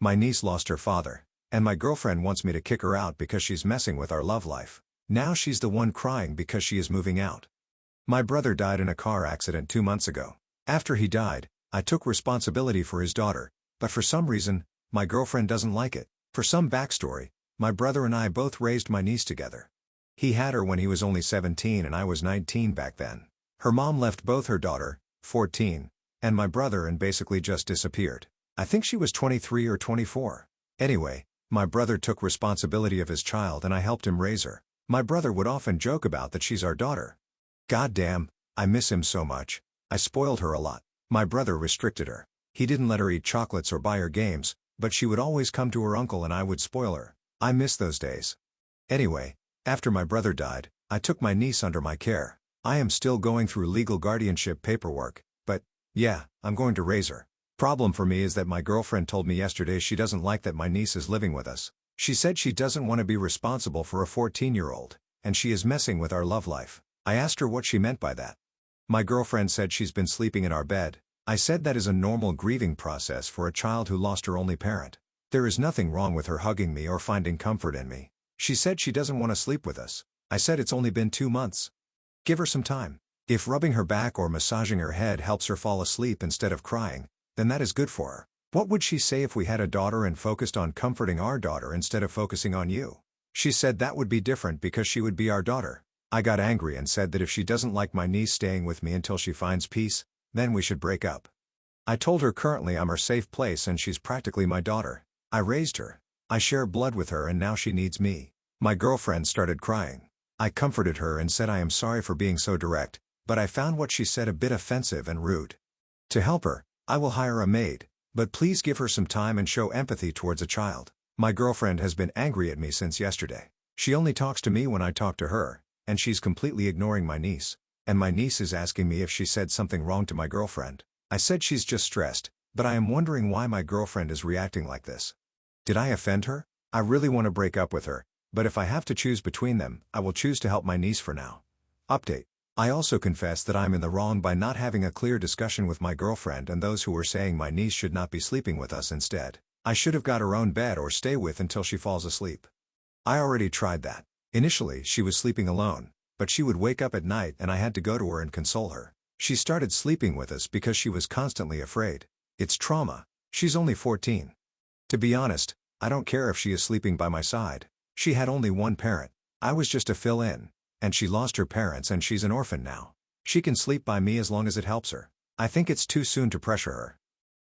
My niece lost her father, and my girlfriend wants me to kick her out because she's messing with our love life. Now she's the one crying because she is moving out. My brother died in a car accident 2 months ago. After he died, I took responsibility for his daughter, but for some reason, my girlfriend doesn't like it. For some backstory, my brother and I both raised my niece together. He had her when he was only 17 and I was 19 back then. Her mom left both her daughter, 14, and my brother and basically just disappeared. I think she was 23 or 24. Anyway, my brother took responsibility of his child and I helped him raise her. My brother would often joke about that she's our daughter. Goddamn, I miss him so much. I spoiled her a lot. My brother restricted her. He didn't let her eat chocolates or buy her games, but she would always come to her uncle and I would spoil her. I miss those days. Anyway, after my brother died, I took my niece under my care. I am still going through legal guardianship paperwork, but, yeah, I'm going to raise her. Problem for me is that my girlfriend told me yesterday she doesn't like that my niece is living with us. She said she doesn't want to be responsible for a 14-year-old, and she is messing with our love life. I asked her what she meant by that. My girlfriend said she's been sleeping in our bed. I said that is a normal grieving process for a child who lost her only parent. There is nothing wrong with her hugging me or finding comfort in me. She said she doesn't want to sleep with us. I said it's only been 2 months. Give her some time. If rubbing her back or massaging her head helps her fall asleep instead of crying, then that is good for her. What would she say if we had a daughter and focused on comforting our daughter instead of focusing on you? She said that would be different because she would be our daughter. I got angry and said that if she doesn't like my niece staying with me until she finds peace, then we should break up. I told her currently I'm her safe place and she's practically my daughter. I raised her. I share blood with her and now she needs me. My girlfriend started crying. I comforted her and said I am sorry for being so direct, but I found what she said a bit offensive and rude. To help her, I will hire a maid, but please give her some time and show empathy towards a child. My girlfriend has been angry at me since yesterday. She only talks to me when I talk to her, and she's completely ignoring my niece. And my niece is asking me if she said something wrong to my girlfriend. I said she's just stressed, but I am wondering why my girlfriend is reacting like this. Did I offend her? I really want to break up with her, but if I have to choose between them, I will choose to help my niece for now. Update. I also confess that I'm in the wrong by not having a clear discussion with my girlfriend and those who were saying my niece should not be sleeping with us instead. I should have got her own bed or stay with until she falls asleep. I already tried that. Initially, she was sleeping alone, but she would wake up at night and I had to go to her and console her. She started sleeping with us because she was constantly afraid. It's trauma. She's only 14. To be honest, I don't care if she is sleeping by my side. She had only one parent. I was just a fill-in. And she lost her parents and she's an orphan now. She can sleep by me as long as it helps her. I think it's too soon to pressure her.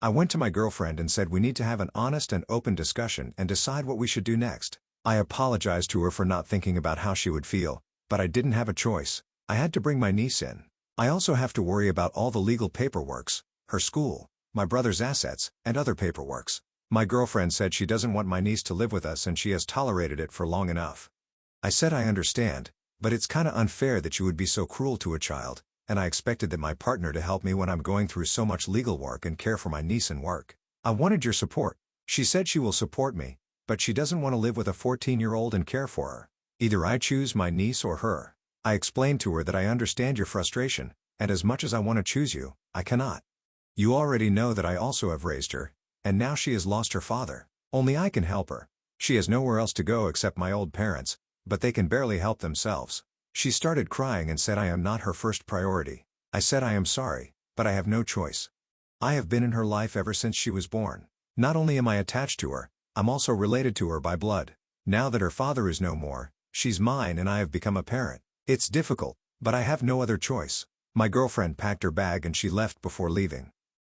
I went to my girlfriend and said we need to have an honest and open discussion and decide what we should do next. I apologized to her for not thinking about how she would feel, but I didn't have a choice. I had to bring my niece in. I also have to worry about all the legal paperworks, her school, my brother's assets, and other paperworks. My girlfriend said she doesn't want my niece to live with us and she has tolerated it for long enough. I said I understand, but it's kinda unfair that you would be so cruel to a child, and I expected that my partner to help me when I'm going through so much legal work and care for my niece and work. I wanted your support. She said she will support me, but she doesn't want to live with a 14-year-old and care for her. Either I choose my niece or her. I explained to her that I understand your frustration, and as much as I want to choose you, I cannot. You already know that I also have raised her, and now she has lost her father. Only I can help her. She has nowhere else to go except my old parents, but they can barely help themselves. She started crying and said I am not her first priority. I said I am sorry, but I have no choice. I have been in her life ever since she was born. Not only am I attached to her, I'm also related to her by blood. Now that her father is no more, she's mine and I have become a parent. It's difficult, but I have no other choice. My girlfriend packed her bag and she left before leaving.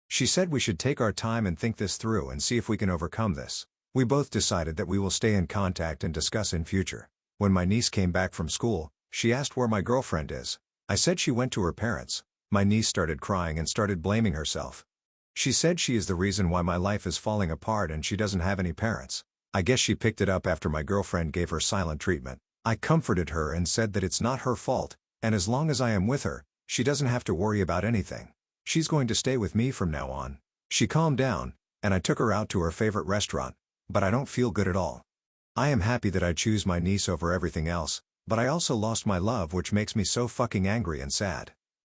She said we should take our time and think this through and see if we can overcome this. We both decided that we will stay in contact and discuss in future. When my niece came back from school, she asked where my girlfriend is. I said she went to her parents. My niece started crying and started blaming herself. She said she is the reason why my life is falling apart and she doesn't have any parents. I guess she picked it up after my girlfriend gave her silent treatment. I comforted her and said that it's not her fault, and as long as I am with her, she doesn't have to worry about anything. She's going to stay with me from now on. She calmed down, and I took her out to her favorite restaurant, but I don't feel good at all. I am happy that I choose my niece over everything else, but I also lost my love, which makes me so fucking angry and sad.